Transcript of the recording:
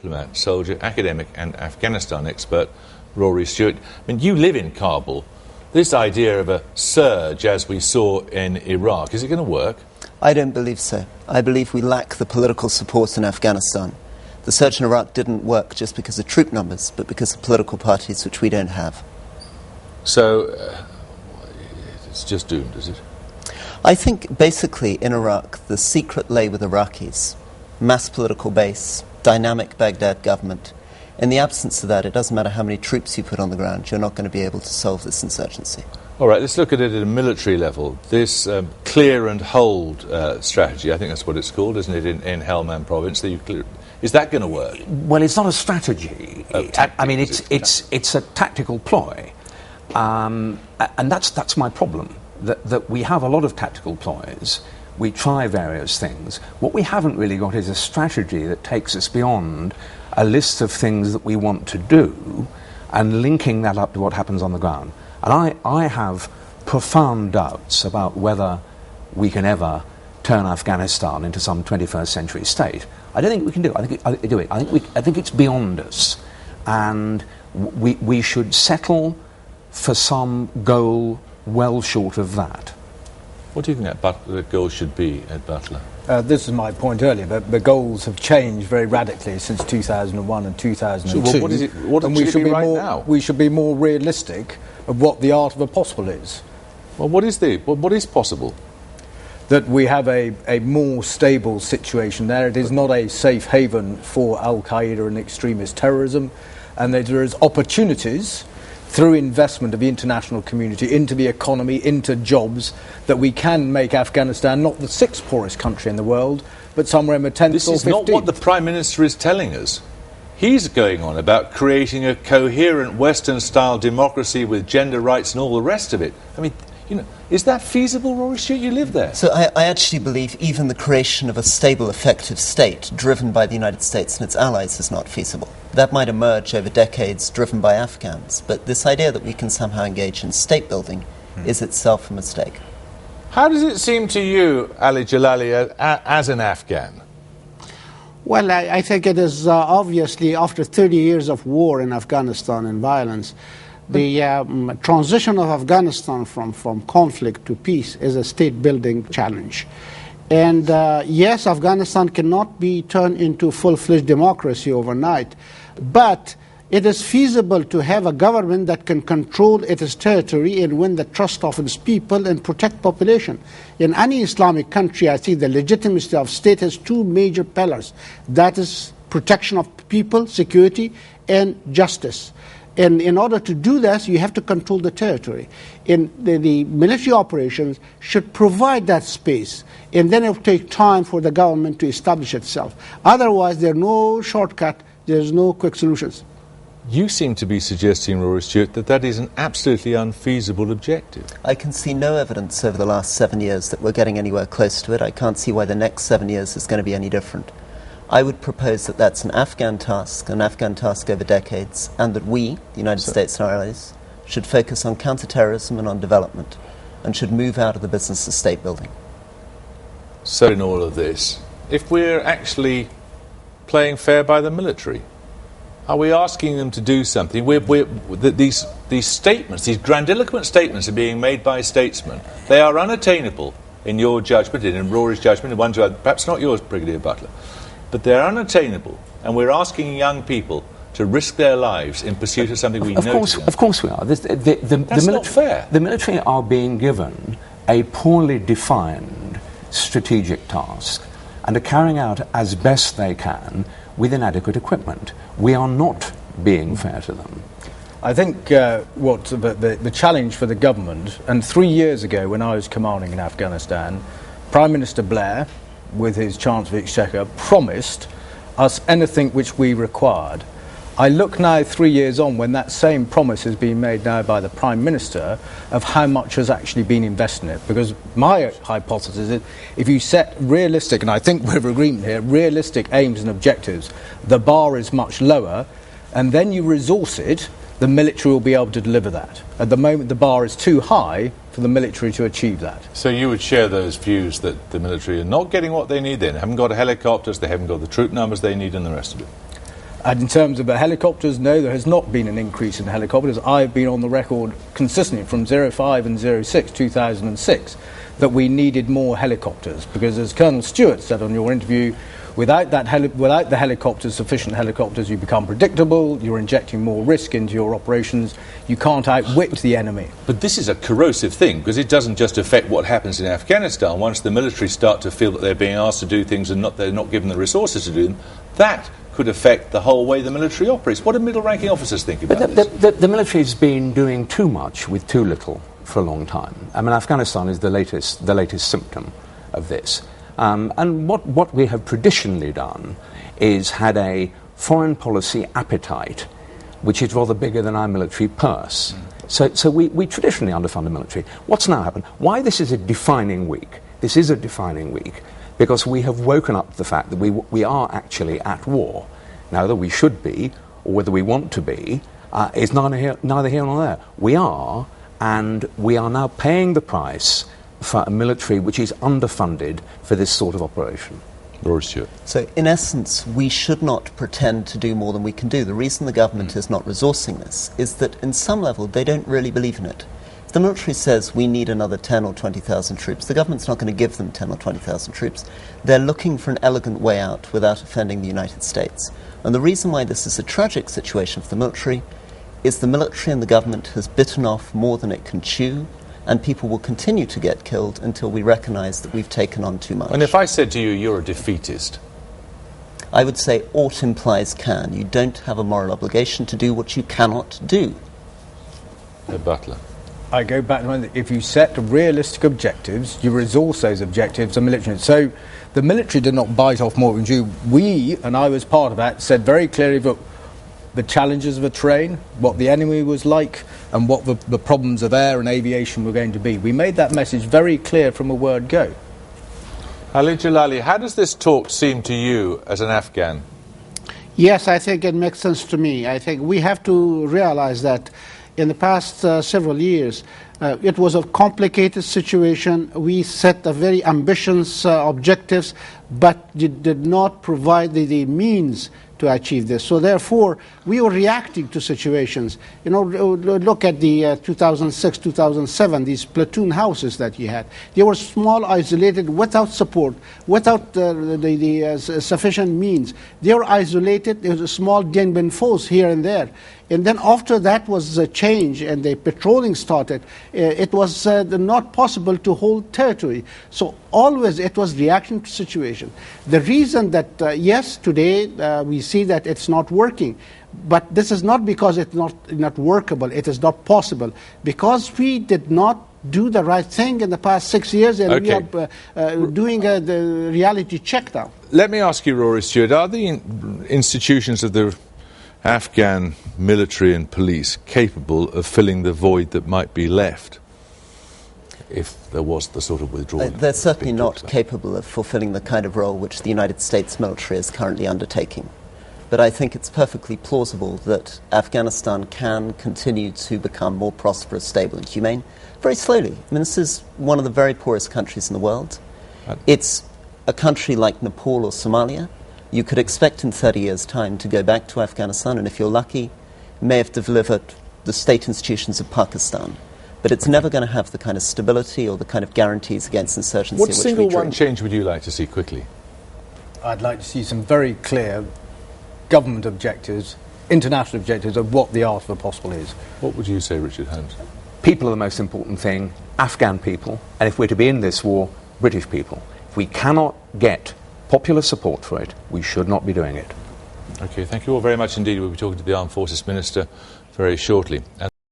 diplomat, soldier, academic and Afghanistan expert, Rory Stewart. I mean, you live in Kabul. This idea of a surge, as we saw in Iraq, is it going to work? I don't believe so. I believe we lack the political support in Afghanistan. The surge in Iraq didn't work just because of troop numbers, but because of political parties, which we don't have. So, it's just doomed, is it? I think, basically, in Iraq, the secret lay with Iraqis. Mass political base, dynamic Baghdad government. In the absence of that, it doesn't matter how many troops you put on the ground, you're not going to be able to solve this insurgency. All right, let's look at it at a military level. This clear and hold strategy, I think that's what it's called, isn't it, in Helmand province? Is that going to work? Well, it's not a strategy. I mean, it's a tactical ploy. And that's my problem, that we have a lot of tactical ploys. We try various things. What we haven't really got is a strategy that takes us beyond a list of things that we want to do and linking that up to what happens on the ground. And I have profound doubts about whether we can ever turn Afghanistan into some 21st century state. I don't think we can do it. I think it's beyond us. And we should settle for some goal well short of that. What do you think that goal should be, Ed Butler? This is my point earlier, but the goals have changed very radically since 2001 and 2002. So what is it? What should it be right now? We should be more realistic of what the art of the possible is. Well, what is possible? That we have a more stable situation there. It is not a safe haven for Al-Qaeda and extremist terrorism, and that there is opportunities through investment of the international community into the economy, into jobs, that we can make Afghanistan not the sixth poorest country in the world, but somewhere in the 10th or 15th. This is not what the Prime Minister is telling us. He's going on about creating a coherent Western-style democracy with gender rights and all the rest of it. I mean, you know, is that feasible, Rory Stewart? You live there. So I actually believe even the creation of a stable, effective state driven by the United States and its allies is not feasible. That might emerge over decades driven by Afghans, but this idea that we can somehow engage in state building is itself a mistake. How does it seem to you, Ali Jalali, as an Afghan? Well, I think it is obviously after 30 years of war in Afghanistan and violence, the transition of Afghanistan from conflict to peace is a state-building challenge. And yes, Afghanistan cannot be turned into full-fledged democracy overnight, but it is feasible to have a government that can control its territory and win the trust of its people and protect population. In any Islamic country, I think the legitimacy of state has two major pillars. That is protection of people, security, and justice. And in order to do this, you have to control the territory. And the military operations should provide that space. And then it will take time for the government to establish itself. Otherwise, there's no shortcut, there's no quick solutions. You seem to be suggesting, Rory Stewart, that is an absolutely unfeasible objective. I can see no evidence over the last 7 years that we're getting anywhere close to it. I can't see why the next 7 years is going to be any different. I would propose that that's an Afghan task over decades, and that we, the United States and our allies, should focus on counter-terrorism and on development, and should move out of the business of state building. So in all of this, if we're actually playing fair by the military, are we asking them to do something? These statements, these grandiloquent statements are being made by statesmen. They are unattainable in your judgment, in Rory's judgment, and one's perhaps not yours, Brigadier Butler. But they're unattainable, and we're asking young people to risk their lives in pursuit of something we know. Of course we are. That's not fair. The military are being given a poorly defined strategic task and are carrying out as best they can with inadequate equipment. We are not being fair to them. I think the challenge for the government, and 3 years ago when I was commanding in Afghanistan, Prime Minister Blair, with his Chancellor of the Exchequer, promised us anything which we required. I look now 3 years on when that same promise is being made now by the Prime Minister of how much has actually been invested in it. Because my hypothesis is if you set realistic, and I think we're in agreement here, realistic aims and objectives, the bar is much lower, and then you resource it, the military will be able to deliver that. At the moment, the bar is too high for the military to achieve that. So you would share those views that the military are not getting what they need then? They haven't got helicopters, they haven't got the troop numbers they need and the rest of it? And in terms of the helicopters, no, there has not been an increase in helicopters. I've been on the record consistently from 05 and 06, 2006, that we needed more helicopters, because as Colonel Stewart said on your interview, without the helicopters, sufficient helicopters, you become predictable, you're injecting more risk into your operations, you can't outwit the enemy. But this is a corrosive thing, because it doesn't just affect what happens in Afghanistan. Once the military start to feel that they're being asked to do things and they're not given the resources to do them, that could affect the whole way the military operates. What do middle-ranking officers think about this? The military's been doing too much with too little for a long time. I mean, Afghanistan is the latest symptom of this. And what we have traditionally done is had a foreign policy appetite which is rather bigger than our military purse. So we traditionally underfund the military. What's now happened? Why this is a defining week? This is a defining week because we have woken up to the fact that we are actually at war. Now, whether we should be or whether we want to be is neither here nor there. We are, and we are now paying the price for a military which is underfunded for this sort of operation. Rory Stewart. So, in essence, we should not pretend to do more than we can do. The reason the government is not resourcing this is that, in some level, they don't really believe in it. If the military says we need another 10 or 20,000 troops, the government's not going to give them 10 or 20,000 troops. They're looking for an elegant way out without offending the United States. And the reason why this is a tragic situation for the military is the military and the government has bitten off more than it can chew, and people will continue to get killed until we recognise that we've taken on too much. And if I said to you, you're a defeatist? I would say ought implies can. You don't have a moral obligation to do what you cannot do. Butler. I go back to if you set realistic objectives, you resource those objectives and military. So the military did not bite off more than you. We, and I was part of that, said very clearly that the challenges of the terrain, what the enemy was like, and what the problems of air and aviation were going to be. We made that message very clear from the word go. Ali Jalali, how does this talk seem to you as an Afghan? Yes, I think it makes sense to me. I think we have to realize that in the past several years, it was a complicated situation. We set a very ambitious objectives, but did not provide the means to achieve this. So therefore, we were reacting to situations. You know, look at the 2006, 2007, these platoon houses that you had. They were small, isolated, without support, without sufficient means. They were isolated. There was a small Dien Bien Phos here and there. And then after that was a change and the patrolling started, it was not possible to hold territory. So always it was reaction to situation. The reason that, yes, today we see that it's not working, but this is not because it's not workable, it is not possible, because we did not do the right thing in the past 6 years, and we are doing the reality check now. Let me ask you, Rory Stewart, are the institutions of the Afghan military and police capable of filling the void that might be left if there was the sort of withdrawal? They're certainly not capable of fulfilling the kind of role which the United States military is currently undertaking. But I think it's perfectly plausible that Afghanistan can continue to become more prosperous, stable and humane very slowly. I mean, this is one of the very poorest countries in the world. It's a country like Nepal or Somalia. You could expect in 30 years' time to go back to Afghanistan, and if you're lucky, may have delivered the state institutions of Pakistan. But it's never going to have the kind of stability or the kind of guarantees against insurgency. What single one change would you like to see quickly? I'd like to see some very clear government objectives, international objectives of what the art of the possible is. What would you say, Richard Holmes? People are the most important thing, Afghan people, and if we're to be in this war, British people. If we cannot get popular support for it, we should not be doing it. Okay, thank you all very much indeed. We'll be talking to the Armed Forces Minister very shortly.